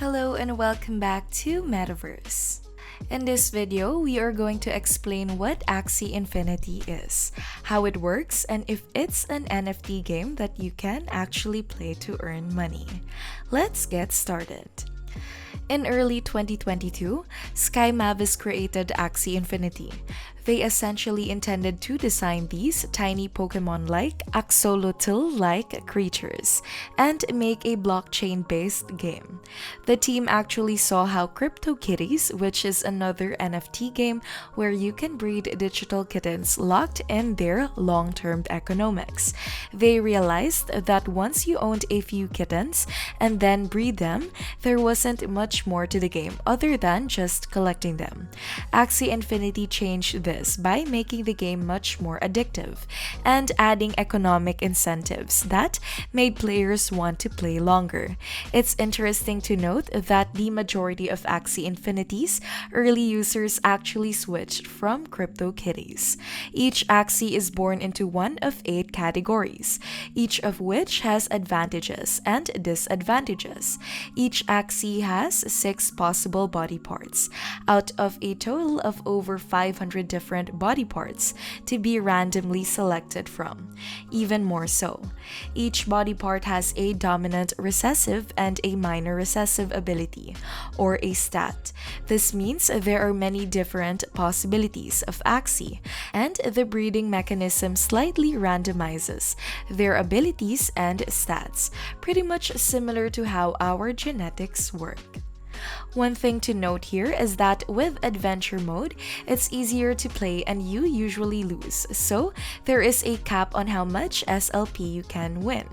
Hello and welcome back to Metaverse. In this video, we are going to explain what Axie Infinity is, how it works, and if it's an NFT game that you can actually play to earn money. Let's get started. In early 2022, Sky Mavis created Axie Infinity. They essentially intended to design these tiny Pokemon-like, axolotl-like creatures and make a blockchain-based game. The team actually saw how CryptoKitties, which is another NFT game where you can breed digital kittens locked in their long-term economics. They realized that once you owned a few kittens and then breed them, there wasn't much more to the game other than just collecting them. Axie Infinity changed this by making the game much more addictive and adding economic incentives that made players want to play longer. It's interesting to note that the majority of Axie Infinity's early users actually switched from CryptoKitties. Each Axie is born into one of 8 categories, each of which has advantages and disadvantages. Each Axie has 6 possible body parts, out of a total of over 500 different body parts to be randomly selected from. Even more so, each body part has a dominant recessive and a minor recessive ability, or a stat. This means there are many different possibilities of Axie, and the breeding mechanism slightly randomizes their abilities and stats, pretty much similar to how our genetics work. One thing to note here is that with adventure mode, it's easier to play and you usually lose, so there is a cap on how much SLP you can win.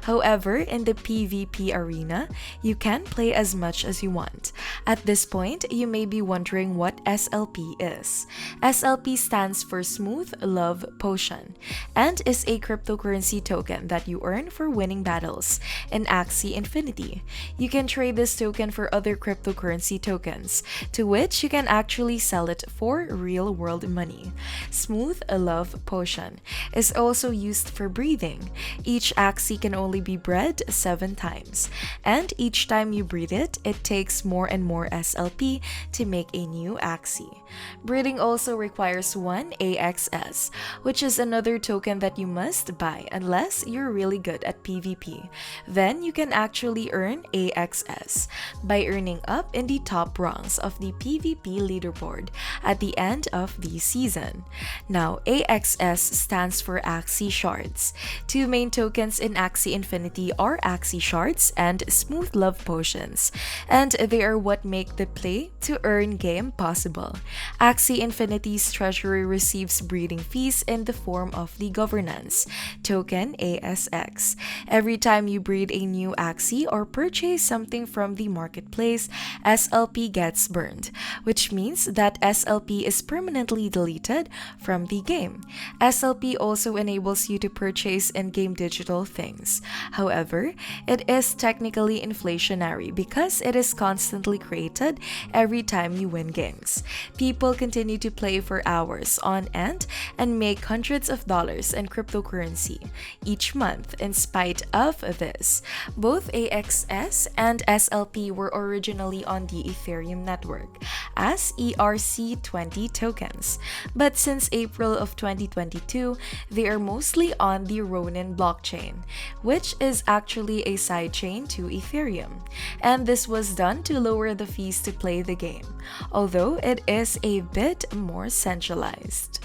However, in the PvP arena, you can play as much as you want. At this point, you may be wondering what SLP is. SLP stands for Smooth Love Potion and is a cryptocurrency token that you earn for winning battles in Axie Infinity. You can trade this token for other cryptocurrency tokens, to which you can actually sell it for real-world money. Smooth Love Potion is also used for breeding. Each Axie can only be bred 7 times, and each time you breed it, it takes more and more SLP to make a new Axie. Breeding also requires 1 AXS, which is another token that you must buy unless you're really good at PvP. Then you can actually earn AXS by earning up in the top rungs of the PvP leaderboard at the end of the season. Now, AXS stands for Axie Shards. 2 main tokens in Axie Infinity are Axie Shards and Smooth Love Potions, and they are what make the play to earn game possible. Axie Infinity's treasury receives breeding fees in the form of the governance token ASX. Every time you breed a new Axie or purchase something from the marketplace, SLP gets burned, which means that SLP is permanently deleted from the game. SLP also enables you to purchase in-game digital things. However, it is technically inflationary because it is constantly created every time you win games. People continue to play for hours on end and make hundreds of dollars in cryptocurrency each month. In spite of this, both AXS and SLP were originally on the Ethereum network as ERC20 tokens, but since April of 2022, they are mostly on the Ronin blockchain, which is actually a sidechain to Ethereum, and this was done to lower the fees to play the game, although it is a bit more centralized.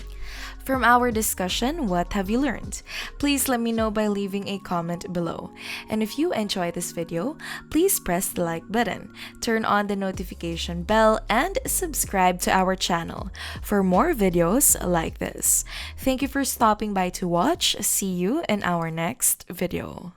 From our discussion, what have you learned? Please let me know by leaving a comment below. And if you enjoyed this video, please press the like button, turn on the notification bell, and subscribe to our channel for more videos like this. Thank you for stopping by to watch. See you in our next video.